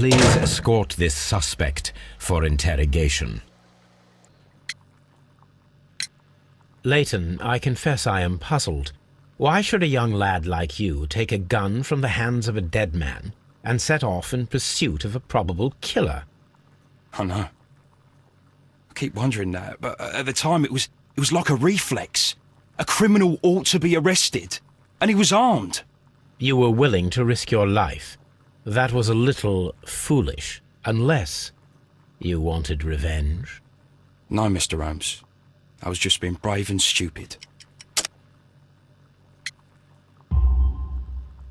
please escort this suspect for interrogation. Leighton, I confess I am puzzled. Why should a young lad like you take a gun from the hands of a dead man and set off in pursuit of a probable killer? I know. I keep wondering that, but at the time it was like a reflex. A criminal ought to be arrested, and he was armed. You were willing to risk your life. That was a little foolish, unless you wanted revenge. No, Mr. Holmes. I was just being brave and stupid.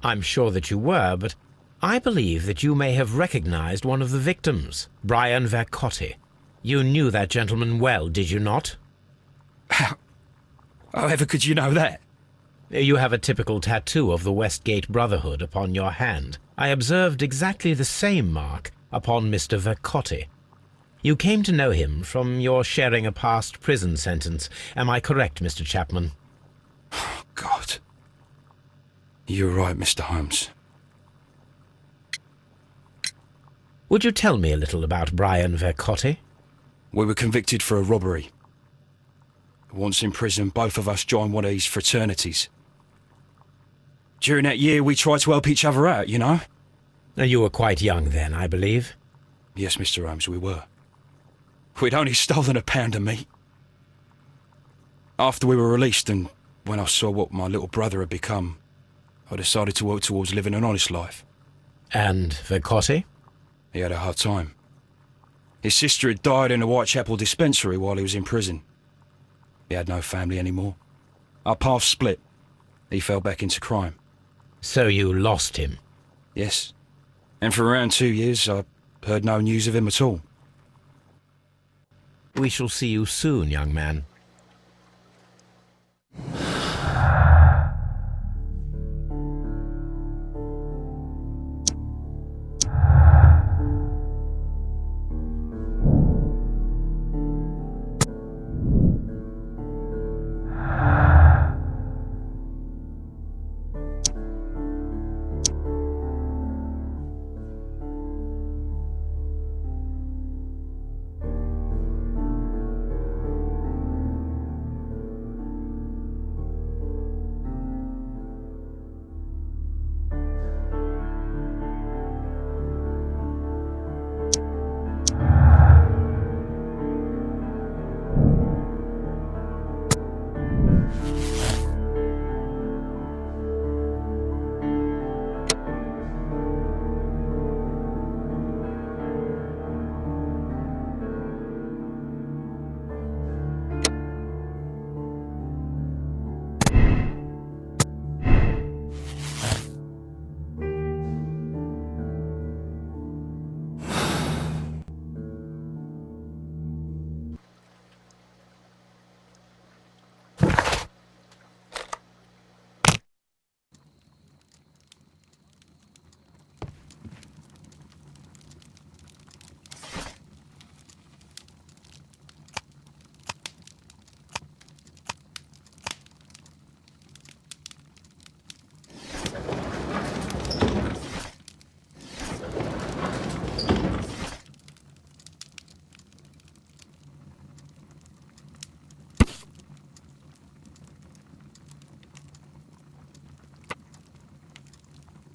I'm sure that you were, but I believe that you may have recognized one of the victims, Brian Vercotti. You knew that gentleman well, did you not? However could you know that? You have a typical tattoo of the Westgate Brotherhood upon your hand. I observed exactly the same mark upon Mr. Vercotti. You came to know him from your sharing a past prison sentence. Am I correct, Mr. Chapman? Oh, God. You're right, Mr. Holmes. Would you tell me a little about Brian Vercotti? We were convicted for a robbery. Once in prison, both of us joined one of these fraternities. During that year, we tried to help each other out, you know? You were quite young then, I believe. Yes, Mr. Holmes, we were. We'd only stolen a pound of meat. After we were released, and when I saw what my little brother had become, I decided to work towards living an honest life. And Vercotti? He had a hard time. His sister had died in a Whitechapel dispensary while he was in prison. He had no family anymore. Our paths split. He fell back into crime. So you lost him? Yes. And for around 2 years, I heard no news of him at all. We shall see you soon, young man.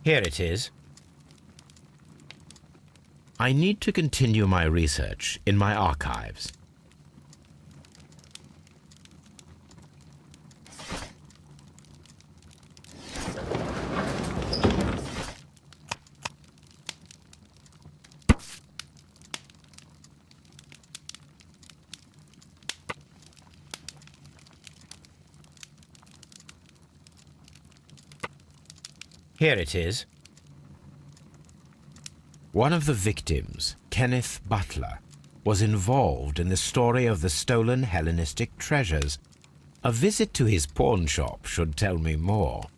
Here it is. I need to continue my research in my archives. Here it is. One of the victims, Kenneth Butler, was involved in the story of the stolen Hellenistic treasures. A visit to his pawn shop should tell me more.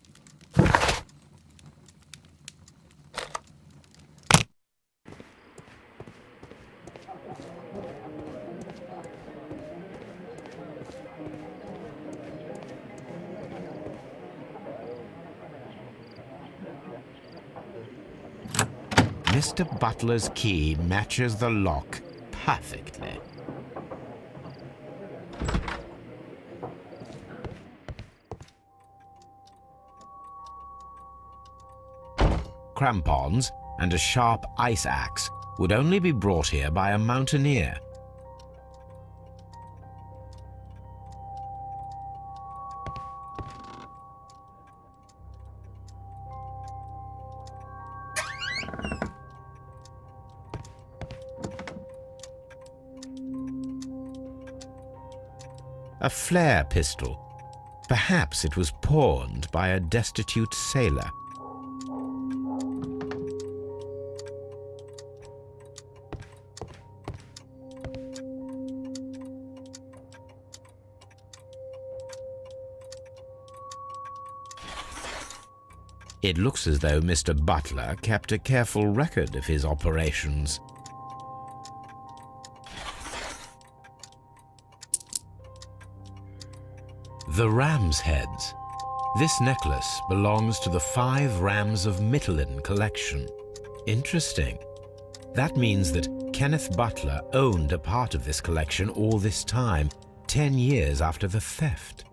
Mr. Butler's key matches the lock perfectly. Crampons and a sharp ice axe would only be brought here by a mountaineer. A flare pistol. Perhaps it was pawned by a destitute sailor. It looks as though Mr. Butler kept a careful record of his operations. The ram's heads. This necklace belongs to the 5 Rams of Mittelin collection. Interesting. That means that Kenneth Butler owned a part of this collection all this time, 10 years after the theft.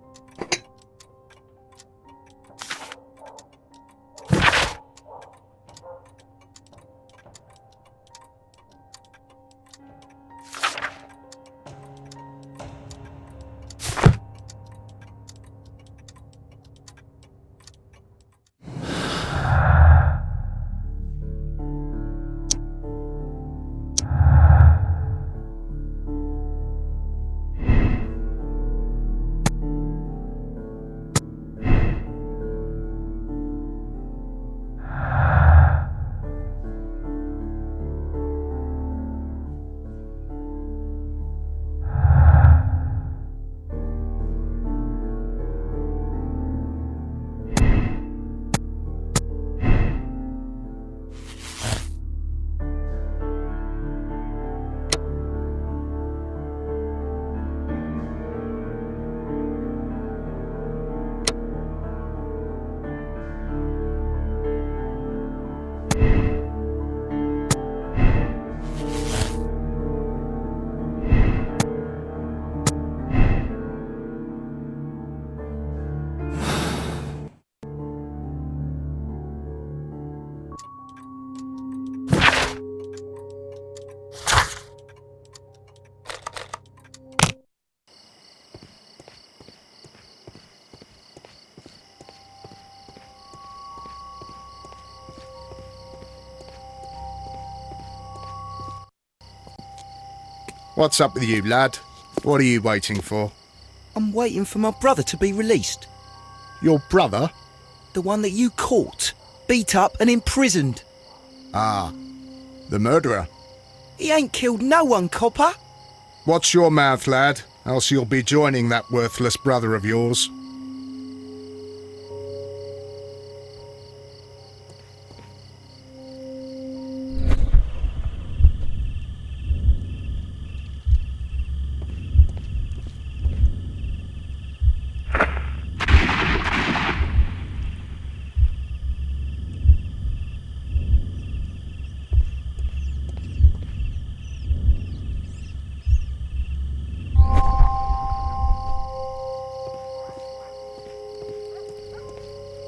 What's up with you, lad? What are you waiting for? I'm waiting for my brother to be released. Your brother? The one that you caught, beat up and imprisoned. Ah, the murderer. He ain't killed no one, copper. Watch your mouth, lad, else you'll be joining that worthless brother of yours.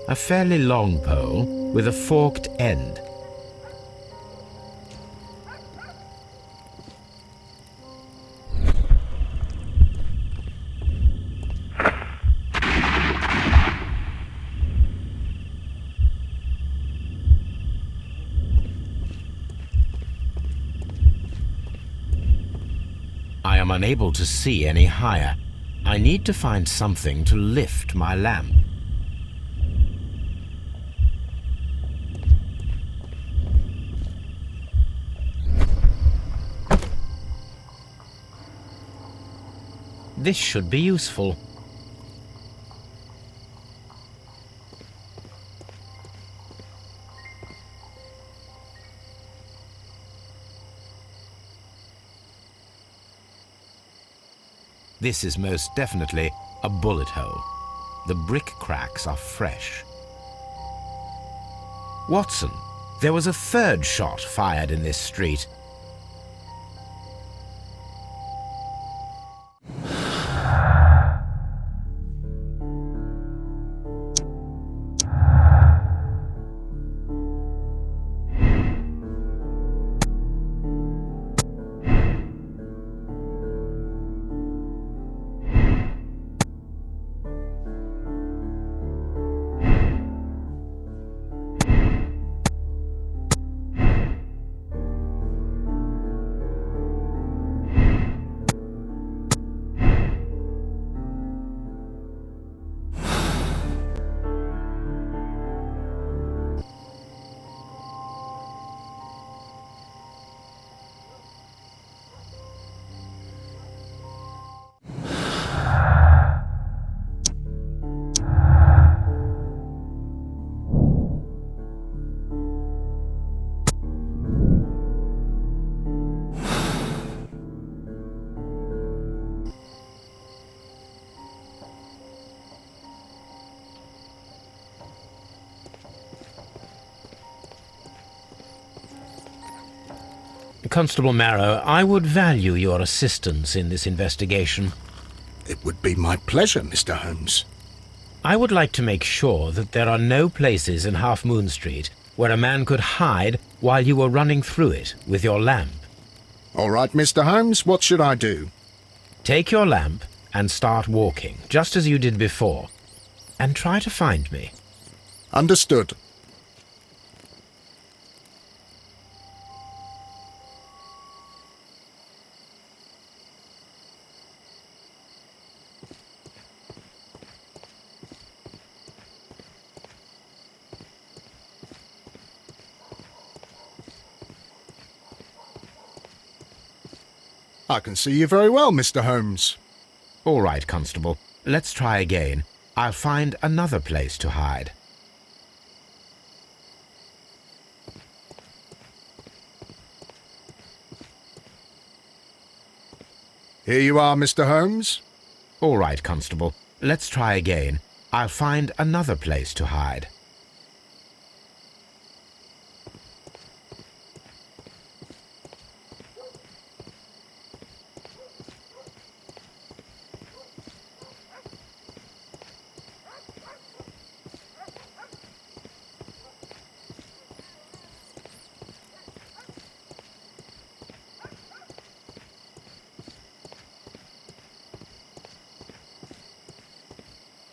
A fairly long pole with a forked end. I am unable to see any higher. I need to find something to lift my lamp. This should be useful. This is most definitely a bullet hole. The brick cracks are fresh. Watson, There was a third shot fired in this street. Constable Marrow, I would value your assistance in this investigation. It would be my pleasure, Mr. Holmes. I would like to make sure that there are no places in Half Moon Street where a man could hide while you were running through it with your lamp. All right, Mr. Holmes, what should I do? Take your lamp and start walking, just as you did before, and try to find me. Understood. I can see you very well, Mr. Holmes. All right, Constable. Let's try again. I'll find another place to hide. Here you are, Mr. Holmes. All right, Constable. Let's try again. I'll find another place to hide.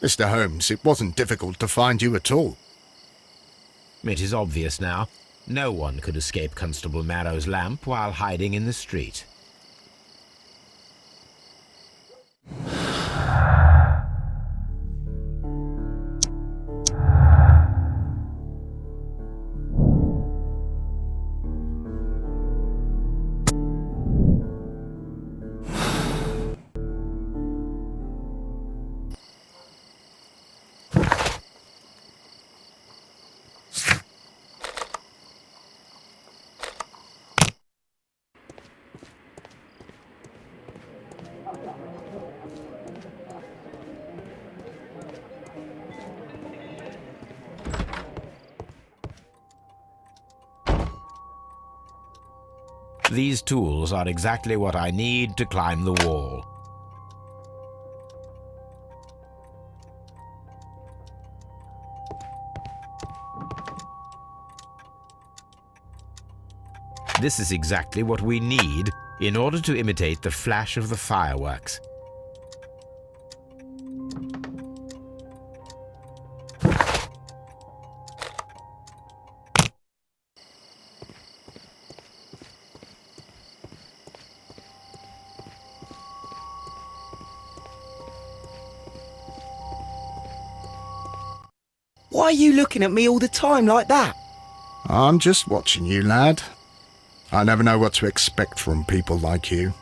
Mr. Holmes, it wasn't difficult to find you at all. It is obvious now. No one could escape Constable Marrow's lamp while hiding in the street. These tools are exactly what I need to climb the wall. This is exactly what we need in order to imitate the flash of the fireworks. Why are you looking at me all the time like that? I'm just watching you, lad. I never know what to expect from people like you.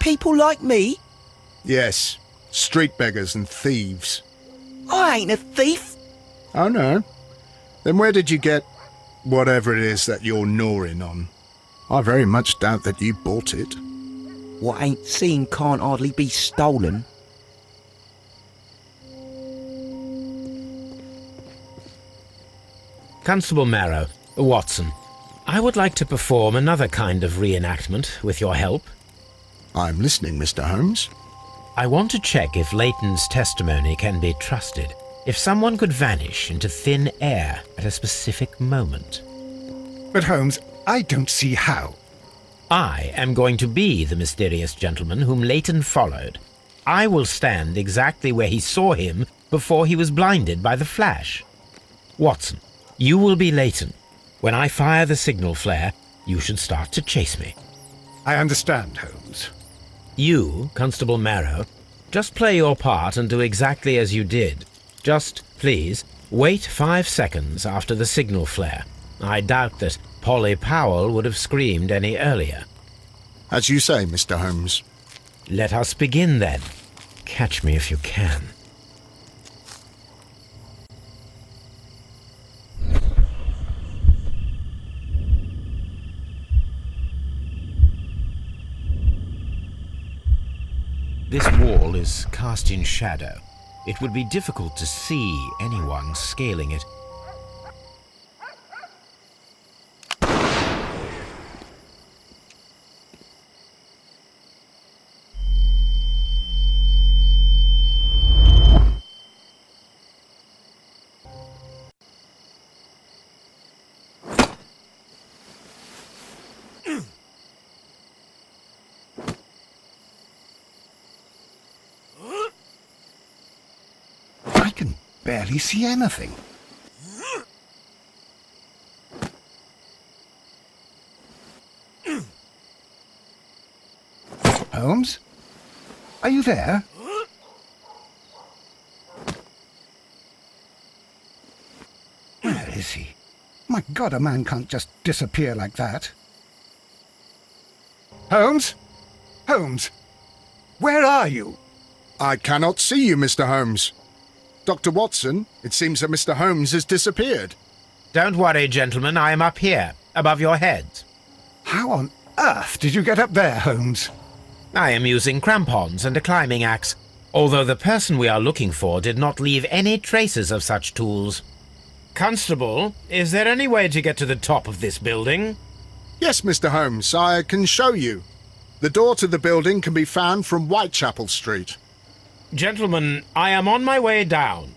People like me? Yes, street beggars and thieves. I ain't a thief. Oh, no? Then where did you get whatever it is that you're gnawing on? I very much doubt that you bought it. What ain't seen can't hardly be stolen. Constable Marrow, Watson, I would like to perform another kind of reenactment with your help. I'm listening, Mr. Holmes. I want to check if Leighton's testimony can be trusted. If someone could vanish into thin air at a specific moment. But Holmes, I don't see how. I am going to be the mysterious gentleman whom Leighton followed. I will stand exactly where he saw him before he was blinded by the flash. Watson, you will be Leighton. When I fire the signal flare, you should start to chase me. I understand, Holmes. You, Constable Marrow, just play your part and do exactly as you did. Just, please, wait 5 seconds after the signal flare. I doubt that Polly Powell would have screamed any earlier. As you say, Mr. Holmes. Let us begin then. Catch me if you can. This wall is cast in shadow. It would be difficult to see anyone scaling it. I can barely see anything. Holmes? Are you there? Where is he? My God, a man can't just disappear like that. Holmes? Holmes? Where are you? I cannot see you, Mr. Holmes. Dr. Watson, it seems that Mr. Holmes has disappeared. Don't worry, gentlemen, I am up here, above your heads. How on earth did you get up there, Holmes? I am using crampons and a climbing axe, although the person we are looking for did not leave any traces of such tools. Constable, is there any way to get to the top of this building? Yes, Mr. Holmes, I can show you. The door to the building can be found from Whitechapel Street. Gentlemen, I am on my way down.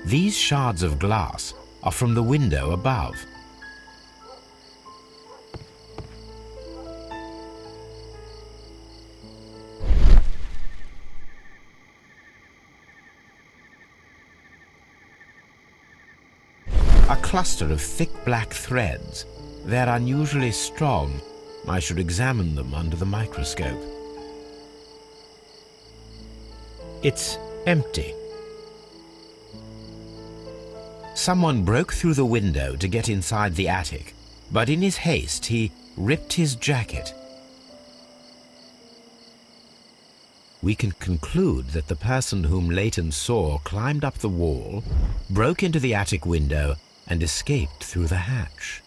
These shards of glass are from the window above. A cluster of thick black threads. They're unusually strong. I should examine them under the microscope. It's empty. Someone broke through the window to get inside the attic, but in his haste he ripped his jacket. We can conclude that the person whom Leighton saw climbed up the wall, broke into the attic window, and escaped through the hatch.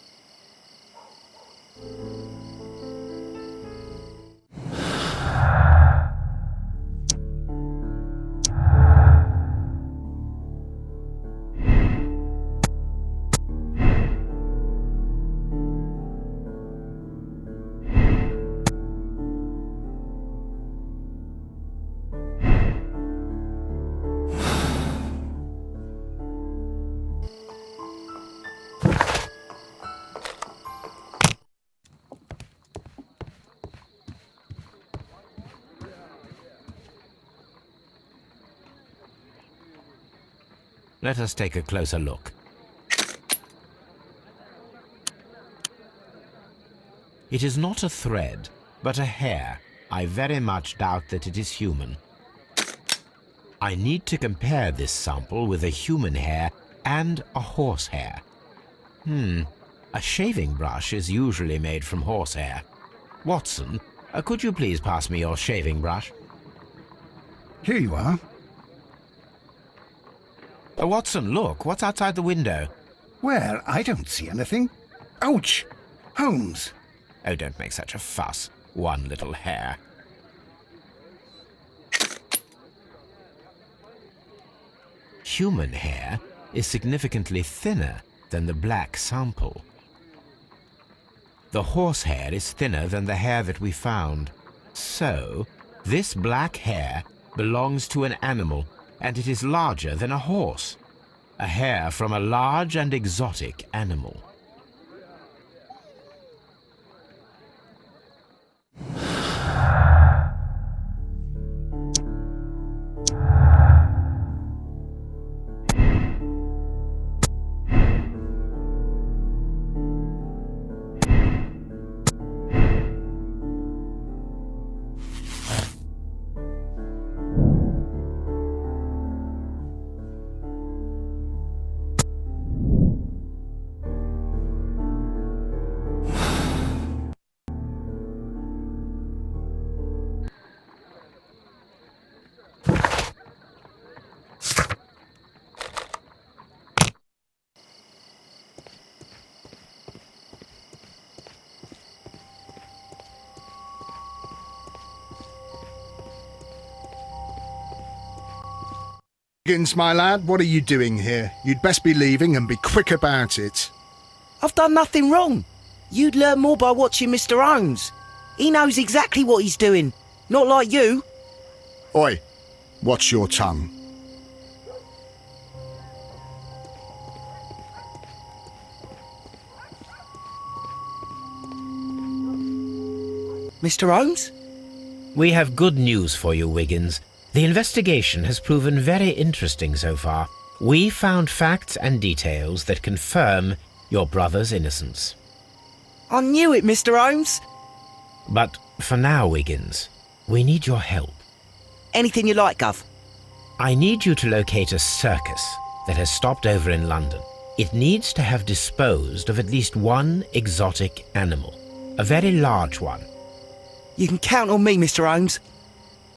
Let us take a closer look. It is not a thread, but a hair. I very much doubt that it is human. I need to compare this sample with a human hair and a horse hair. A shaving brush is usually made from horsehair. Watson, could you please pass me your shaving brush? Here you are. Watson, look, what's outside the window? Well, I don't see anything. Ouch! Holmes! Oh, don't make such a fuss. One little hair. Human hair is significantly thinner than the black sample. The horse hair is thinner than the hair that we found. So, this black hair belongs to an animal, and it is larger than a horse. A hair from a large and exotic animal. Wiggins, my lad, what are you doing here? You'd best be leaving and be quick about it. I've done nothing wrong. You'd learn more by watching Mr. Holmes. He knows exactly what he's doing. Not like you. Oi, watch your tongue. Mr. Holmes? We have good news for you, Wiggins. The investigation has proven very interesting so far. We found facts and details that confirm your brother's innocence. I knew it, Mr. Holmes. But for now, Wiggins, we need your help. Anything you like, Gov. I need you to locate a circus that has stopped over in London. It needs to have disposed of at least one exotic animal, a very large one. You can count on me, Mr. Holmes.